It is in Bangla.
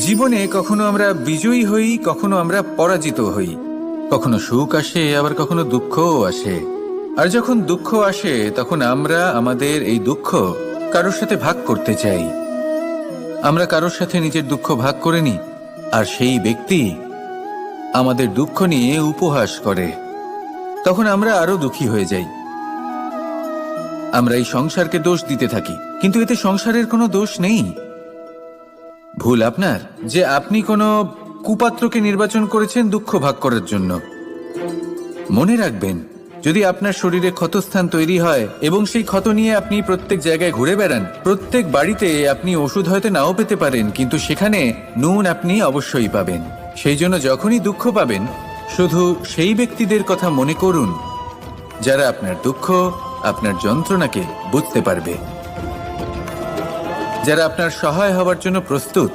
জীবনে কখনো আমরা বিজয়ী হই, কখনো আমরা পরাজিত হই। কখনো সুখ আসে, আবার কখনো দুঃখও আসে। আর যখন দুঃখ আসে তখন আমরা আমাদের এই দুঃখ কারোর সাথে ভাগ করতে চাই। আমরা কারোর সাথে নিজের দুঃখ ভাগ করে নিই, আর সেই ব্যক্তি আমাদের দুঃখ নিয়ে উপহাস করে। তখন আমরা আরো দুঃখী হয়ে যাই। আমরা এই সংসারকে দোষ দিতে থাকি, কিন্তু এতে সংসারের কোনো দোষ নেই। ভুল আপনার যে আপনি কোনো কুপাত্রকে নির্বাচন করেছেন দুঃখ ভাগ করার জন্য। মনে রাখবেন, যদি আপনার শরীরে ক্ষতস্থান তৈরি হয় এবং সেই ক্ষত নিয়ে আপনি প্রত্যেক জায়গায় ঘুরে বেড়ান, প্রত্যেক বাড়িতে আপনি ওষুধ হয়তো নাও পেতে পারেন, কিন্তু সেখানে নুন আপনি অবশ্যই পাবেন। সেই জন্য যখনই দুঃখ পাবেন, শুধু সেই ব্যক্তিদের কথা মনে করুন যারা আপনার দুঃখ, আপনার যন্ত্রণাকে বুঝতে পারবে, যারা আপনার সহায় হবার জন্য প্রস্তুত।